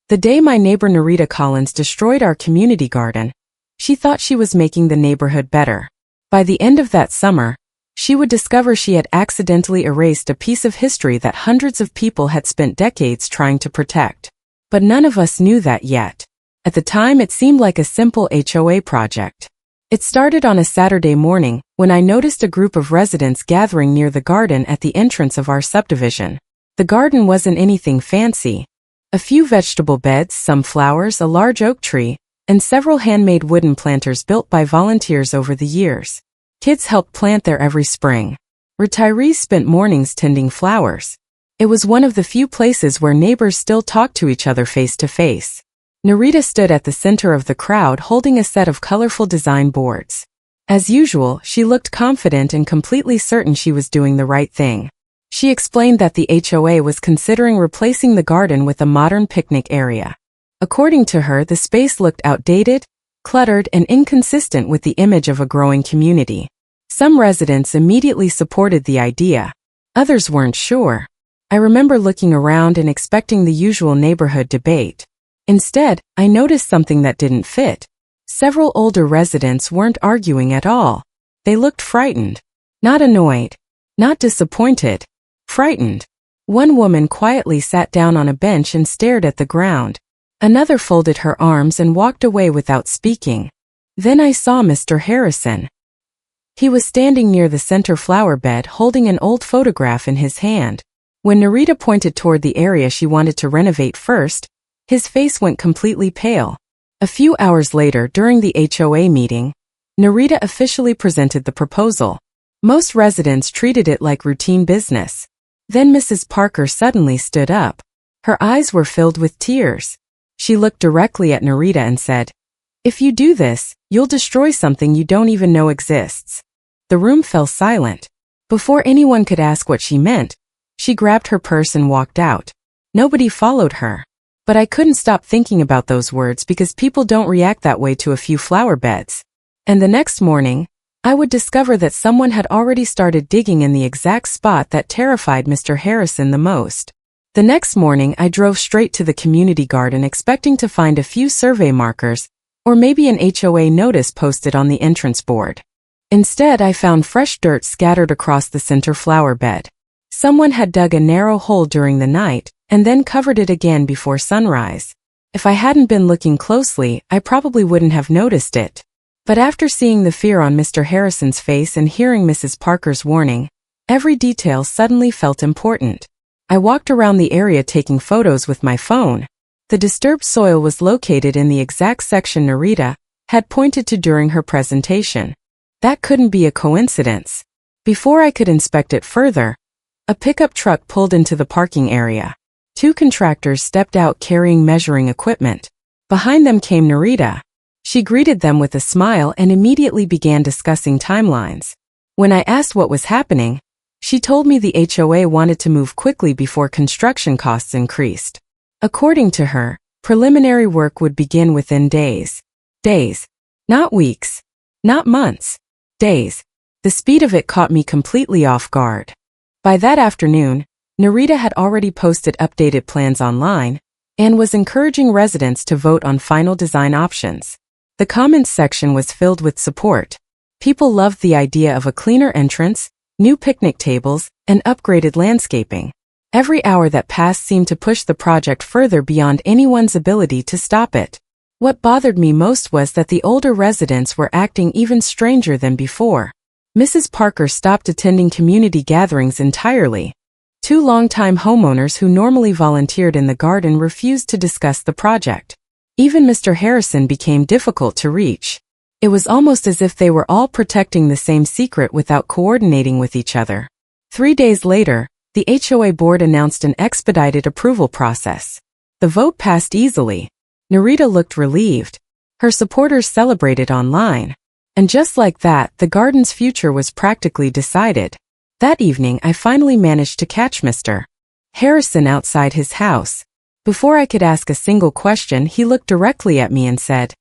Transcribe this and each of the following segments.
The day my neighbor Narita Collins destroyed our community garden, she thought she was making the neighborhood better. By the end of that summer, she would discover she had accidentally erased a piece of history that hundreds of people had spent decades trying to protect. But none of us knew that yet. At the time, it seemed like a simple HOA project. It started on a Saturday morning when I noticed a group of residents gathering near the garden at the entrance of our subdivision. The garden wasn't anything fancy. A few vegetable beds, some flowers, a large oak tree, and several handmade wooden planters built by volunteers over the years. Kids helped plant there every spring. Retirees spent mornings tending flowers. It was one of the few places where neighbors still talked to each other face to face. Narita stood at the center of the crowd holding a set of colorful design boards. As usual, she looked confident and completely certain she was doing the right thing. She explained that the HOA was considering replacing the garden with a modern picnic area. According to her, the space looked outdated, cluttered, and inconsistent with the image of a growing community. Some residents immediately supported the idea. Others weren't sure. I remember looking around and expecting the usual neighborhood debate. Instead, I noticed something that didn't fit. Several older residents weren't arguing at all. They looked frightened. Not annoyed. Not disappointed. Frightened. One woman quietly sat down on a bench and stared at the ground. Another folded her arms and walked away without speaking. Then I saw Mr. Harrison. He was standing near the center flower bed holding an old photograph in his hand. When Narita pointed toward the area she wanted to renovate first, his face went completely pale. A few hours later, during the HOA meeting, Narita officially presented the proposal. Most residents treated it like routine business. Then Mrs. Parker suddenly stood up. Her eyes were filled with tears. She looked directly at Narita and said, "If you do this, you'll destroy something you don't even know exists." The room fell silent. Before anyone could ask what she meant, she grabbed her purse and walked out. Nobody followed her. But I couldn't stop thinking about those words because people don't react that way to a few flower beds. And the next morning, I would discover that someone had already started digging in the exact spot that terrified Mr. Harrison the most. The next morning, I drove straight to the community garden expecting to find a few survey markers, or maybe an HOA notice posted on the entrance board. Instead, I found fresh dirt scattered across the center flower bed. Someone had dug a narrow hole during the night, and then covered it again before sunrise. If I hadn't been looking closely, I probably wouldn't have noticed it. But after seeing the fear on Mr. Harrison's face and hearing Mrs. Parker's warning, every detail suddenly felt important. I walked around the area taking photos with my phone. The disturbed soil was located in the exact section Narita had pointed to during her presentation. That couldn't be a coincidence. Before I could inspect it further, a pickup truck pulled into the parking area. Two contractors stepped out carrying measuring equipment. Behind them came Narita. She greeted them with a smile and immediately began discussing timelines. When I asked what was happening, she told me the HOA wanted to move quickly before construction costs increased. According to her, preliminary work would begin within days. Days. Not weeks. Not months. Days. The speed of it caught me completely off guard. By that afternoon, Narita had already posted updated plans online and was encouraging residents to vote on final design options. The comments section was filled with support. People loved the idea of a cleaner entrance, new picnic tables, and upgraded landscaping. Every hour that passed seemed to push the project further beyond anyone's ability to stop it. What bothered me most was that the older residents were acting even stranger than before. Mrs. Parker stopped attending community gatherings entirely. Two longtime homeowners who normally volunteered in the garden refused to discuss the project. Even Mr. Harrison became difficult to reach. It was almost as if they were all protecting the same secret without coordinating with each other. 3 days later, the HOA board announced an expedited approval process. The vote passed easily. Narita looked relieved. Her supporters celebrated online. And just like that, the garden's future was practically decided. That evening, I finally managed to catch Mr. Harrison outside his house. Before I could ask a single question, he looked directly at me and said,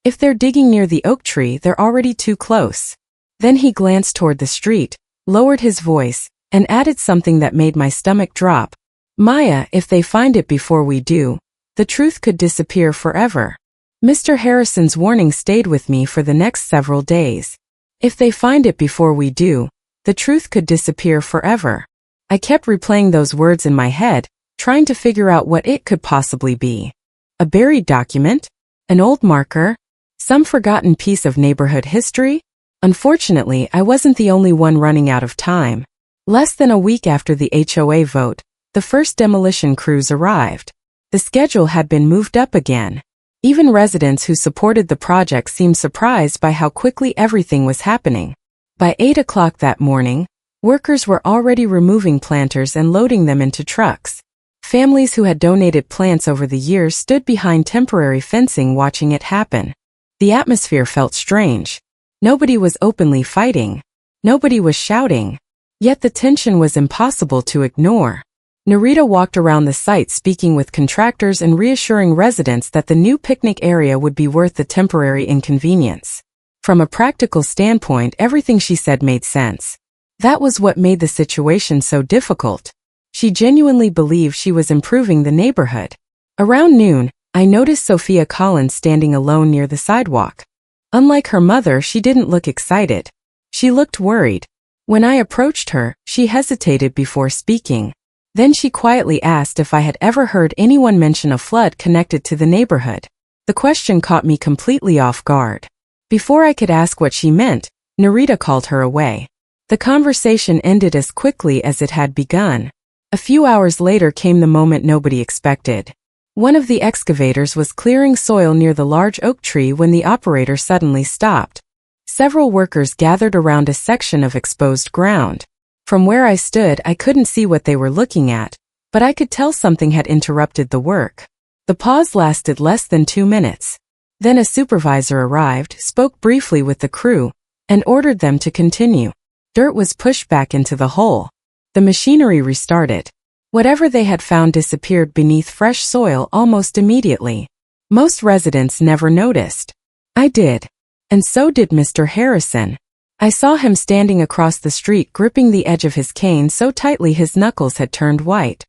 "If they're digging near the oak tree, they're already too close." Then he glanced toward the street, lowered his voice, and added something that made my stomach drop. "Maya, if they find it before we do, the truth could disappear forever. Mr. Harrison's warning stayed with me for the next several days. If they find it before we do, the truth could disappear forever. I kept replaying those words in my head, trying to figure out what it could possibly be. A buried document? An old marker? Some forgotten piece of neighborhood history? Unfortunately, I wasn't the only one running out of time. Less than a week after the HOA vote, the first demolition crews arrived. The schedule had been moved up again. Even residents who supported the project seemed surprised by how quickly everything was happening. By 8 o'clock that morning, workers were already removing planters and loading them into trucks. Families who had donated plants over the years stood behind temporary fencing watching it happen. The atmosphere felt strange. Nobody was openly fighting. Nobody was shouting. Yet the tension was impossible to ignore. Narita walked around the site speaking with contractors and reassuring residents that the new picnic area would be worth the temporary inconvenience. From a practical standpoint, everything she said made sense. That was what made the situation so difficult. She genuinely believed she was improving the neighborhood. Around noon, I noticed Narita Collins standing alone near the sidewalk. Unlike her mother, she didn't look excited. She looked worried. When I approached her, she hesitated before speaking. Then she quietly asked if I had ever heard anyone mention a flood connected to the neighborhood. The question caught me completely off guard. Before I could ask what she meant, Narita called her away. The conversation ended as quickly as it had begun. A few hours later came the moment nobody expected. One of the excavators was clearing soil near the large oak tree when the operator suddenly stopped. Several workers gathered around a section of exposed ground. From where I stood, I couldn't see what they were looking at, but I could tell something had interrupted the work. The pause lasted less than 2 minutes. Then a supervisor arrived, spoke briefly with the crew, and ordered them to continue. Dirt was pushed back into the hole. The machinery restarted. Whatever they had found disappeared beneath fresh soil almost immediately. Most residents never noticed. I did. And so did Mr. Harrison. I saw him standing across the street gripping the edge of his cane so tightly his knuckles had turned white.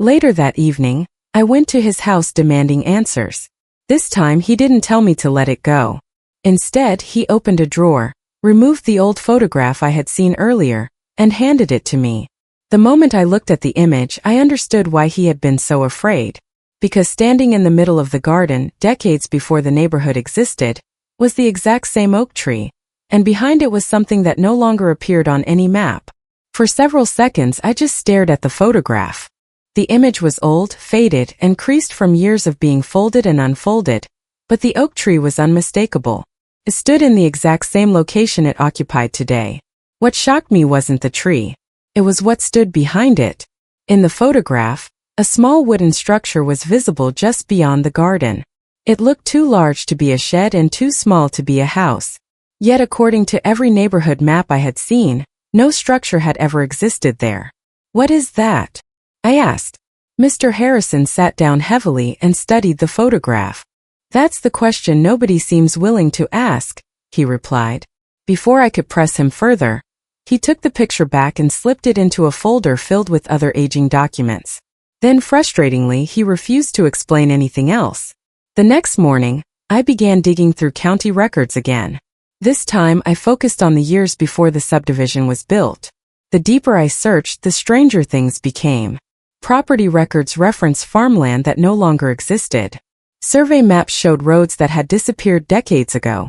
Later that evening, I went to his house demanding answers. This time he didn't tell me to let it go. Instead, he opened a drawer, removed the old photograph I had seen earlier, and handed it to me. The moment I looked at the image, I understood why he had been so afraid. Because standing in the middle of the garden, decades before the neighborhood existed, was the exact same oak tree. And behind it was something that no longer appeared on any map. For several seconds, I just stared at the photograph. The image was old, faded, and creased from years of being folded and unfolded, but the oak tree was unmistakable. It stood in the exact same location it occupied today. What shocked me wasn't the tree. It was what stood behind it. In the photograph, a small wooden structure was visible just beyond the garden. It looked too large to be a shed and too small to be a house. Yet according to every neighborhood map I had seen, no structure had ever existed there. What is that? I asked. Mr. Harrison sat down heavily and studied the photograph. That's the question nobody seems willing to ask, he replied. Before I could press him further, he took the picture back and slipped it into a folder filled with other aging documents. Then frustratingly, he refused to explain anything else. The next morning, I began digging through county records again. This time, I focused on the years before the subdivision was built. The deeper I searched, the stranger things became. Property records referenced farmland that no longer existed. Survey maps showed roads that had disappeared decades ago.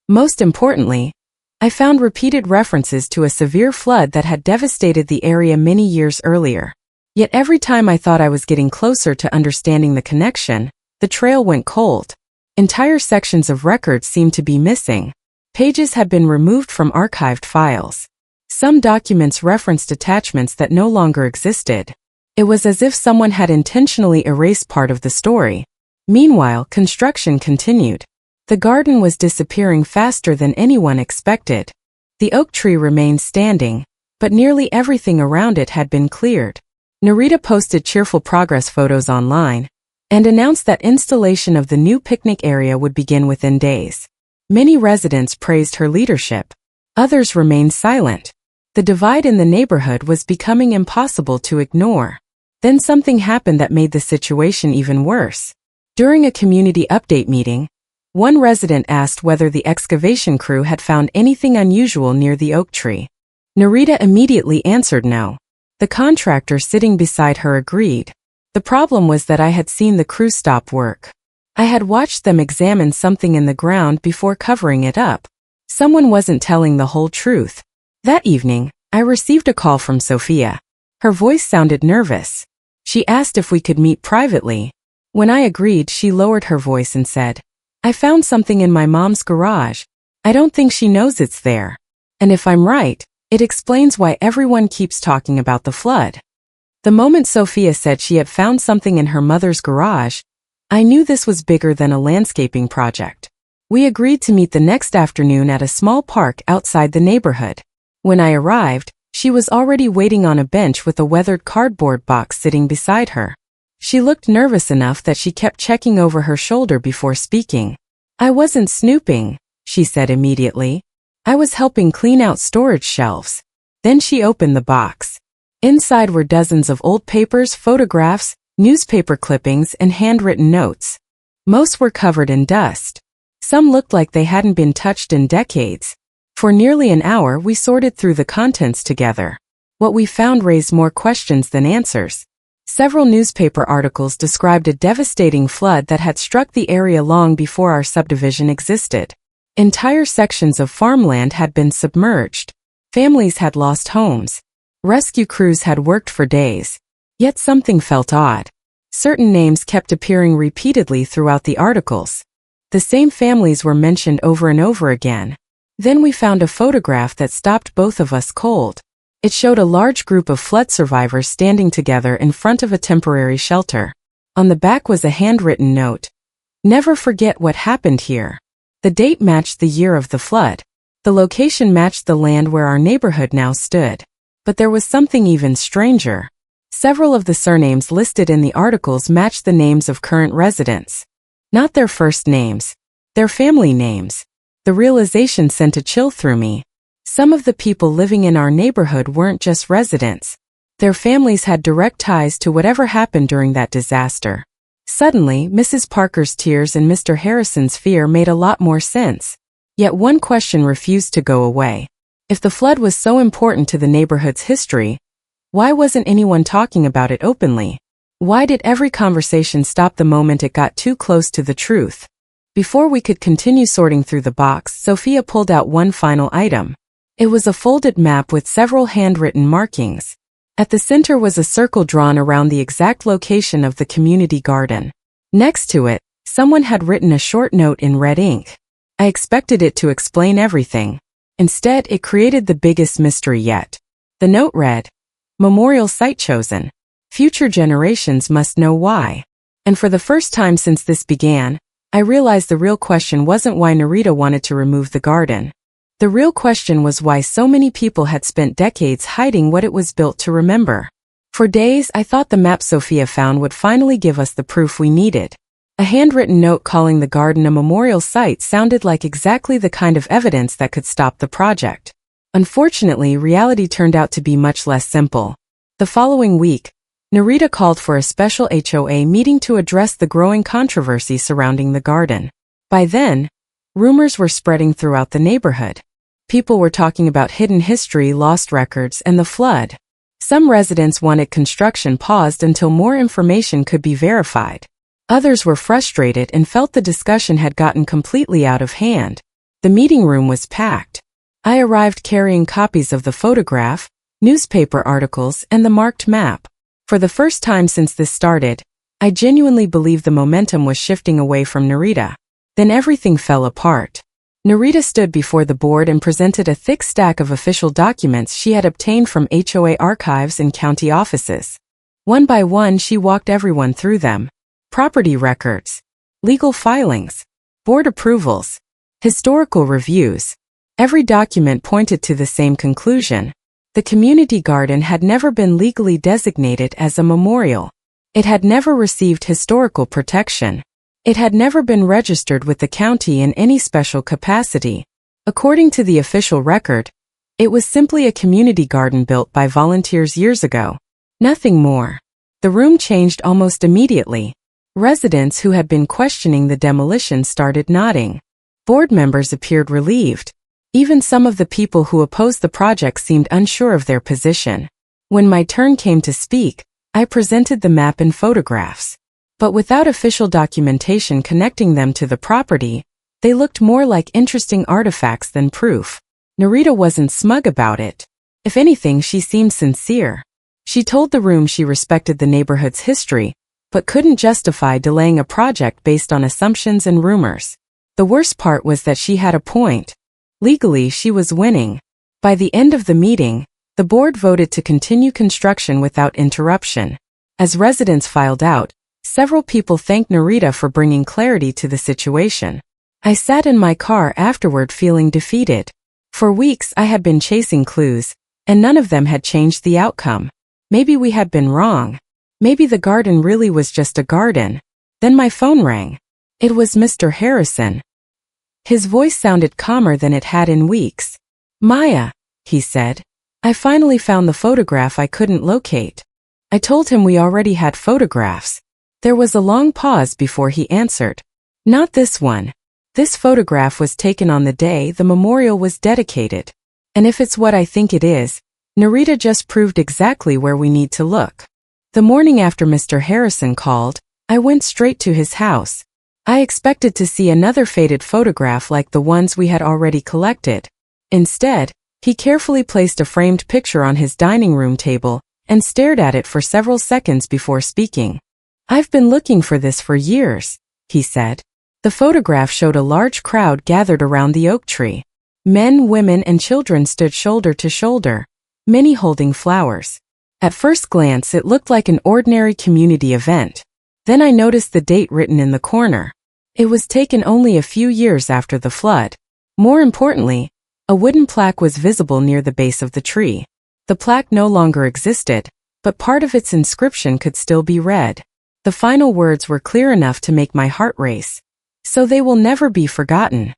Most importantly, I found repeated references to a severe flood that had devastated the area many years earlier. Yet every time I thought I was getting closer to understanding the connection, the trail went cold. Entire sections of records seemed to be missing. Pages had been removed from archived files. Some documents referenced attachments that no longer existed. It was as if someone had intentionally erased part of the story. Meanwhile, construction continued. The garden was disappearing faster than anyone expected. The oak tree remained standing, but nearly everything around it had been cleared. Narita posted cheerful progress photos online and announced that installation of the new picnic area would begin within days. Many residents praised her leadership. Others remained silent. The divide in the neighborhood was becoming impossible to ignore. Then something happened that made the situation even worse. During a community update meeting, one resident asked whether the excavation crew had found anything unusual near the oak tree. Narita immediately answered no. The contractor sitting beside her agreed. The problem was that I had seen the crew stop work. I had watched them examine something in the ground before covering it up. Someone wasn't telling the whole truth. That evening, I received a call from Sophia. Her voice sounded nervous. She asked if we could meet privately. When I agreed, she lowered her voice and said, "I found something in my mom's garage. I don't think she knows it's there. And if I'm right, it explains why everyone keeps talking about the flood." The moment Sophia said she had found something in her mother's garage, I knew this was bigger than a landscaping project. We agreed to meet the next afternoon at a small park outside the neighborhood. When I arrived, she was already waiting on a bench with a weathered cardboard box sitting beside her. She looked nervous enough that she kept checking over her shoulder before speaking. "I wasn't snooping," she said immediately. "I was helping clean out storage shelves." Then she opened the box. Inside were dozens of old papers, photographs, newspaper clippings, and handwritten notes. Most were covered in dust. Some looked like they hadn't been touched in decades. For nearly an hour, we sorted through the contents together. What we found raised more questions than answers. Several newspaper articles described a devastating flood that had struck the area long before our subdivision existed. Entire sections of farmland had been submerged. Families had lost homes. Rescue crews had worked for days. Yet something felt odd. Certain names kept appearing repeatedly throughout the articles. The same families were mentioned over and over again. Then we found a photograph that stopped both of us cold. It showed a large group of flood survivors standing together in front of a temporary shelter. On the back was a handwritten note. "Never forget what happened here." The date matched the year of the flood. The location matched the land where our neighborhood now stood. But there was something even stranger. Several of the surnames listed in the articles matched the names of current residents. Not their first names. Their family names. The realization sent a chill through me. Some of the people living in our neighborhood weren't just residents. Their families had direct ties to whatever happened during that disaster. Suddenly, Mrs. Parker's tears and Mr. Harrison's fear made a lot more sense. Yet one question refused to go away. If the flood was so important to the neighborhood's history, why wasn't anyone talking about it openly? Why did every conversation stop the moment it got too close to the truth? Before we could continue sorting through the box, Sophia pulled out one final item. It was a folded map with several handwritten markings. At the center was a circle drawn around the exact location of the community garden. Next to it, someone had written a short note in red ink. I expected it to explain everything. Instead, it created the biggest mystery yet. The note read, "Memorial site chosen. Future generations must know why." And for the first time since this began, I realized the real question wasn't why Narita wanted to remove the garden. The real question was why so many people had spent decades hiding what it was built to remember. For days, I thought the map Sophia found would finally give us the proof we needed. A handwritten note calling the garden a memorial site sounded like exactly the kind of evidence that could stop the project. Unfortunately, reality turned out to be much less simple. The following week, Narita called for a special HOA meeting to address the growing controversy surrounding the garden. By then, rumors were spreading throughout the neighborhood. People were talking about hidden history, lost records, and the flood. Some residents wanted construction paused until more information could be verified. Others were frustrated and felt the discussion had gotten completely out of hand. The meeting room was packed. I arrived carrying copies of the photograph, newspaper articles, and the marked map. For the first time since this started, I genuinely believed the momentum was shifting away from Narita. Then everything fell apart. Narita stood before the board and presented a thick stack of official documents she had obtained from HOA archives and county offices. One by one, she walked everyone through them. Property records, legal filings, board approvals, historical reviews. Every document pointed to the same conclusion. The community garden had never been legally designated as a memorial. It had never received historical protection. It had never been registered with the county in any special capacity. According to the official record, it was simply a community garden built by volunteers years ago. Nothing more. The room changed almost immediately. Residents who had been questioning the demolition started nodding. Board members appeared relieved. Even some of the people who opposed the project seemed unsure of their position. When my turn came to speak, I presented the map and photographs. But without official documentation connecting them to the property, they looked more like interesting artifacts than proof. Narita wasn't smug about it. If anything, she seemed sincere. She told the room she respected the neighborhood's history, but couldn't justify delaying a project based on assumptions and rumors. The worst part was that she had a point. Legally, she was winning. By the end of the meeting, the board voted to continue construction without interruption. As residents filed out, several people thanked Narita for bringing clarity to the situation. I sat in my car afterward feeling defeated. For weeks I had been chasing clues, and none of them had changed the outcome. Maybe we had been wrong. Maybe the garden really was just a garden. Then my phone rang. It was Mr. Harrison. His voice sounded calmer than it had in weeks. "Maya," he said, "I finally found the photograph I couldn't locate." I told him we already had photographs. There was a long pause before he answered. "Not this one. This photograph was taken on the day the memorial was dedicated. And if it's what I think it is, Narita just proved exactly where we need to look." The morning after Mr. Harrison called, I went straight to his house. I expected to see another faded photograph like the ones we had already collected. Instead, he carefully placed a framed picture on his dining room table and stared at it for several seconds before speaking. "I've been looking for this for years," he said. The photograph showed a large crowd gathered around the oak tree. Men, women, and children stood shoulder to shoulder, many holding flowers. At first glance, it looked like an ordinary community event. Then I noticed the date written in the corner. It was taken only a few years after the flood. More importantly, a wooden plaque was visible near the base of the tree. The plaque no longer existed, but part of its inscription could still be read. The final words were clear enough to make my heart race. "So they will never be forgotten."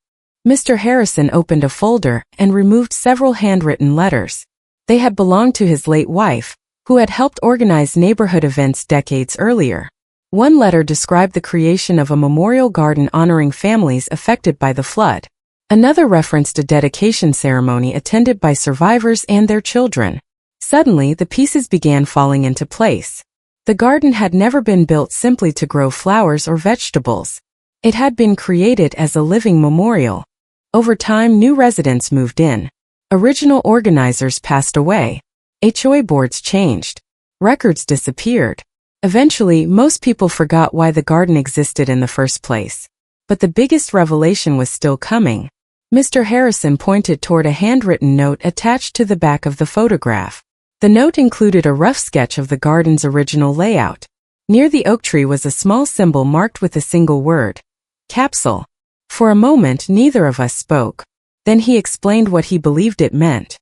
Mr. Harrison opened a folder and removed several handwritten letters. They had belonged to his late wife, who had helped organize neighborhood events decades earlier. One letter described the creation of a memorial garden honoring families affected by the flood. Another referenced a dedication ceremony attended by survivors and their children. Suddenly, the pieces began falling into place. The garden had never been built simply to grow flowers or vegetables. It had been created as a living memorial. Over time, new residents moved in. Original organizers passed away. HOA boards changed. Records disappeared. Eventually, most people forgot why the garden existed in the first place. But the biggest revelation was still coming. Mr. Harrison pointed toward a handwritten note attached to the back of the photograph. The note included a rough sketch of the garden's original layout. Near the oak tree was a small symbol marked with a single word: capsule. For a moment, neither of us spoke. Then he explained what he believed it meant.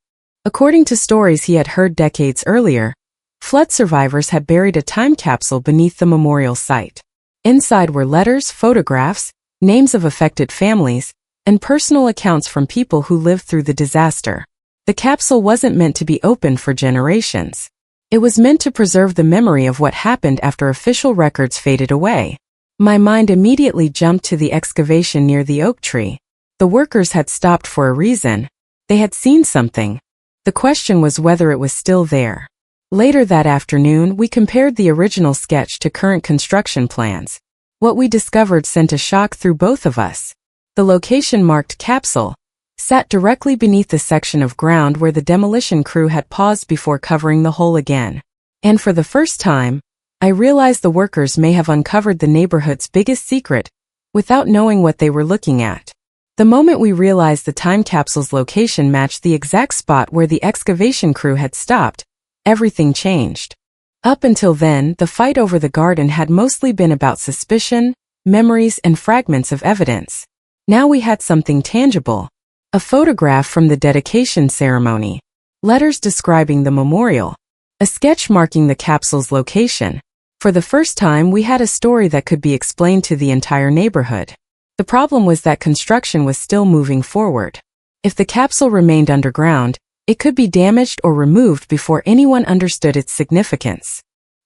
According to stories he had heard decades earlier, flood survivors had buried a time capsule beneath the memorial site. Inside were letters, photographs, names of affected families, and personal accounts from people who lived through the disaster. The capsule wasn't meant to be opened for generations. It was meant to preserve the memory of what happened after official records faded away. My mind immediately jumped to the excavation near the oak tree. The workers had stopped for a reason. They had seen something. The question was whether it was still there. Later that afternoon, we compared the original sketch to current construction plans. What we discovered sent a shock through both of us. The location marked capsule sat directly beneath the section of ground where the demolition crew had paused before covering the hole again. And for the first time, I realized the workers may have uncovered the neighborhood's biggest secret without knowing what they were looking at. The moment we realized the time capsule's location matched the exact spot where the excavation crew had stopped, everything changed. Up until then, the fight over the garden had mostly been about suspicion, memories, and fragments of evidence. Now we had something tangible. A photograph from the dedication ceremony, letters describing the memorial, a sketch marking the capsule's location. For the first time, we had a story that could be explained to the entire neighborhood. The problem was that construction was still moving forward. If the capsule remained underground, it could be damaged or removed before anyone understood its significance.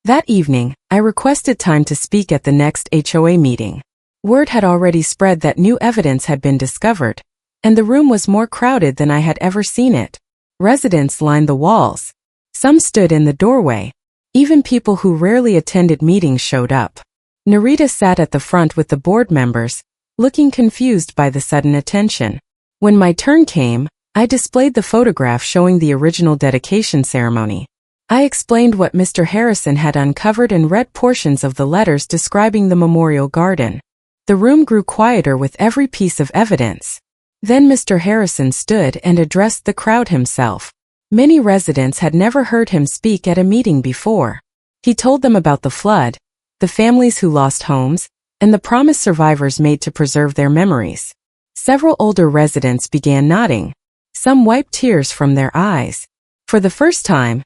That evening, I requested time to speak at the next HOA meeting. Word had already spread that new evidence had been discovered, and the room was more crowded than I had ever seen it. Residents lined the walls. Some stood in the doorway. Even people who rarely attended meetings showed up. Narita sat at the front with the board members, looking confused by the sudden attention. When my turn came, I displayed the photograph showing the original dedication ceremony. I explained what Mr. Harrison had uncovered and read portions of the letters describing the memorial garden. The room grew quieter with every piece of evidence. Then Mr. Harrison stood and addressed the crowd himself. Many residents had never heard him speak at a meeting before. He told them about the flood, the families who lost homes, and the promise survivors made to preserve their memories. Several older residents began nodding. Some wiped tears from their eyes. For the first time,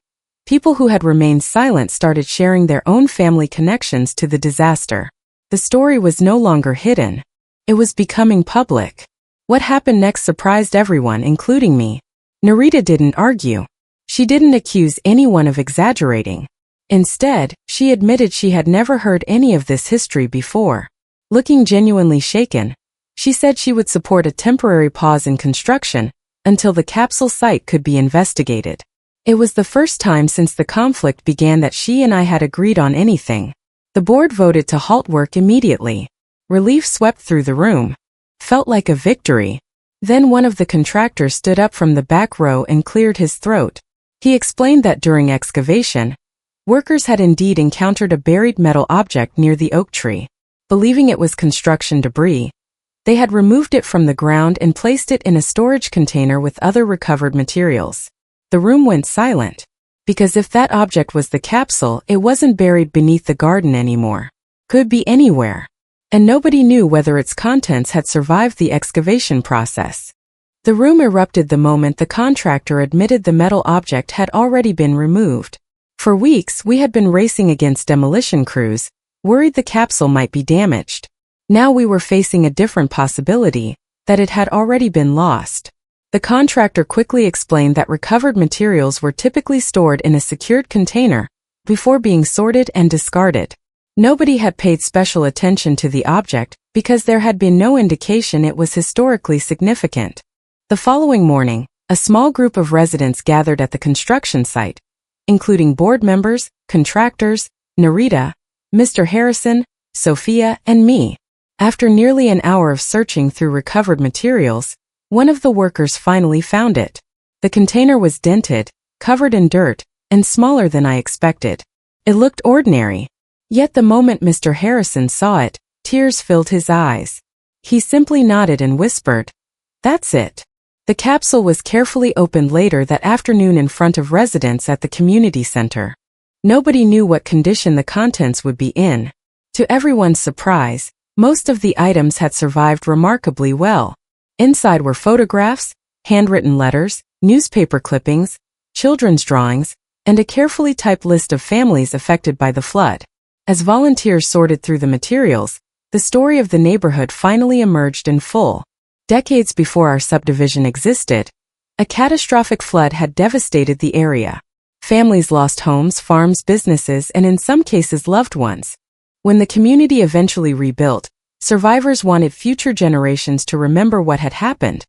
people who had remained silent started sharing their own family connections to the disaster. The story was no longer hidden. It was becoming public. What happened next surprised everyone, including me. Narita didn't argue. She didn't accuse anyone of exaggerating. Instead, she admitted she had never heard any of this history before. Looking genuinely shaken, she said she would support a temporary pause in construction until the capsule site could be investigated. It was the first time since the conflict began that she and I had agreed on anything. The board voted to halt work immediately. Relief swept through the room. Felt like a victory. Then one of the contractors stood up from the back row and cleared his throat. He explained that during excavation, workers had indeed encountered a buried metal object near the oak tree. Believing it was construction debris, they had removed it from the ground and placed it in a storage container with other recovered materials. The room went silent, because if that object was the capsule, it wasn't buried beneath the garden anymore. Could be anywhere. And nobody knew whether its contents had survived the excavation process. The room erupted the moment the contractor admitted the metal object had already been removed. For weeks, we had been racing against demolition crews, worried the capsule might be damaged. Now we were facing a different possibility, that it had already been lost. The contractor quickly explained that recovered materials were typically stored in a secured container before being sorted and discarded. Nobody had paid special attention to the object because there had been no indication it was historically significant. The following morning, a small group of residents gathered at the construction site, including board members, contractors, Narita, Mr. Harrison, Sophia, and me. After nearly an hour of searching through recovered materials, one of the workers finally found it. The container was dented, covered in dirt, and smaller than I expected. It looked ordinary. Yet the moment Mr. Harrison saw it, tears filled his eyes. He simply nodded and whispered, "That's it." The capsule was carefully opened later that afternoon in front of residents at the community center. Nobody knew what condition the contents would be in. To everyone's surprise, most of the items had survived remarkably well. Inside were photographs, handwritten letters, newspaper clippings, children's drawings, and a carefully typed list of families affected by the flood. As volunteers sorted through the materials, the story of the neighborhood finally emerged in full. Decades before our subdivision existed, a catastrophic flood had devastated the area. Families lost homes, farms, businesses, and in some cases loved ones. When the community eventually rebuilt, survivors wanted future generations to remember what had happened,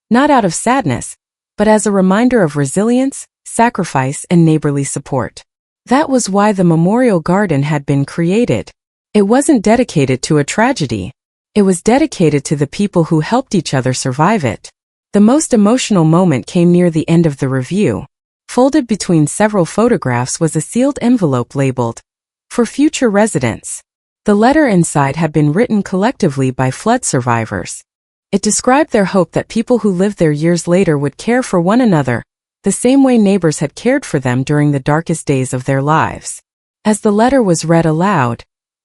not out of sadness, but as a reminder of resilience, sacrifice, and neighborly support. That was why the memorial garden had been created. It wasn't dedicated to a tragedy. It was dedicated to the people who helped each other survive it. The most emotional moment came near the end of the review. Folded between several photographs was a sealed envelope labeled, "For future residents." The letter inside had been written collectively by flood survivors. It described their hope that people who lived there years later would care for one another, the same way neighbors had cared for them during the darkest days of their lives. As the letter was read aloud,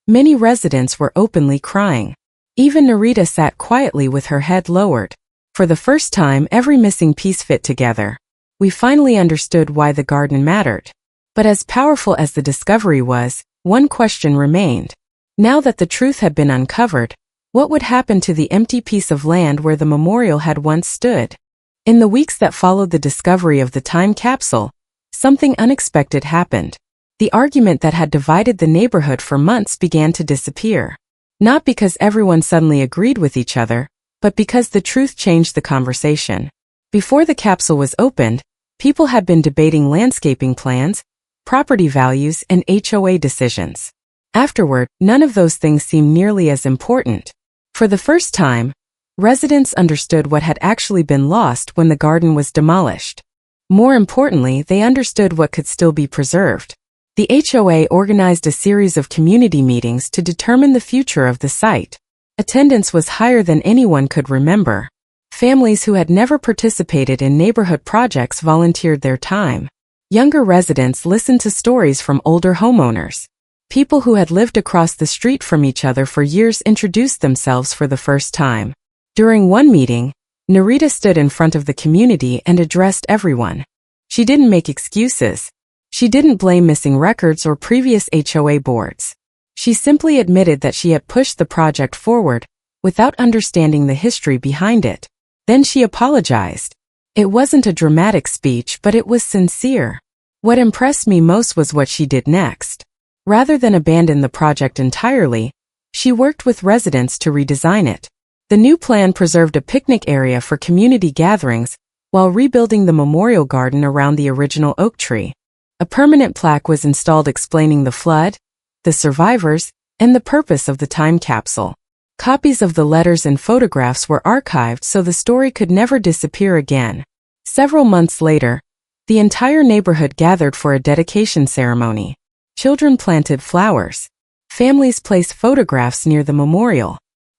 many residents were openly crying. Even Narita sat quietly with her head lowered. For the first time, every missing piece fit together. We finally understood why the garden mattered. But as powerful as the discovery was, one question remained. Now that the truth had been uncovered, what would happen to the empty piece of land where the memorial had once stood? In the weeks that followed the discovery of the time capsule, something unexpected happened. The argument that had divided the neighborhood for months began to disappear. Not because everyone suddenly agreed with each other, but because the truth changed the conversation. Before the capsule was opened, people had been debating landscaping plans, property values, and HOA decisions. Afterward, none of those things seemed nearly as important. For the first time, residents understood what had actually been lost when the garden was demolished. More importantly, they understood what could still be preserved. The HOA organized a series of community meetings to determine the future of the site. Attendance was higher than anyone could remember. Families who had never participated in neighborhood projects volunteered their time. Younger residents listened to stories from older homeowners. People who had lived across the street from each other for years introduced themselves for the first time. During one meeting, Narita stood in front of the community and addressed everyone. She didn't make excuses. She didn't blame missing records or previous HOA boards. She simply admitted that she had pushed the project forward without understanding the history behind it. Then she apologized. It wasn't a dramatic speech, but it was sincere. What impressed me most was what she did next. Rather than abandon the project entirely, she worked with residents to redesign it. The new plan preserved a picnic area for community gatherings while rebuilding the memorial garden around the original oak tree. A permanent plaque was installed explaining the flood, the survivors, and the purpose of the time capsule. Copies of the letters and photographs were archived so the story could never disappear again. Several months later, the entire neighborhood gathered for a dedication ceremony. Children planted flowers. Families placed photographs near the memorial.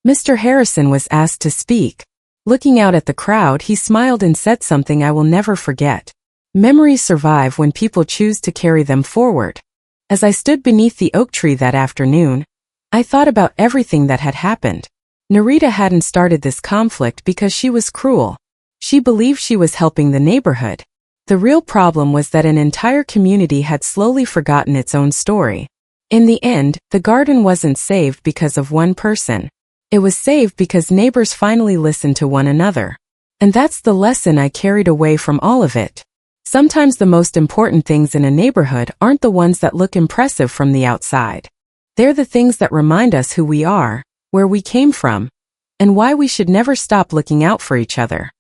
Mr. Harrison was asked to speak. Looking out at the crowd, he smiled and said something I will never forget. Memories survive when people choose to carry them forward. As I stood beneath the oak tree that afternoon, I thought about everything that had happened. Narita hadn't started this conflict because she was cruel. She believed she was helping the neighborhood. The real problem was that an entire community had slowly forgotten its own story. In the end, the garden wasn't saved because of one person. It was saved because neighbors finally listened to one another. And that's the lesson I carried away from all of it. Sometimes the most important things in a neighborhood aren't the ones that look impressive from the outside. They're the things that remind us who we are, where we came from, and why we should never stop looking out for each other.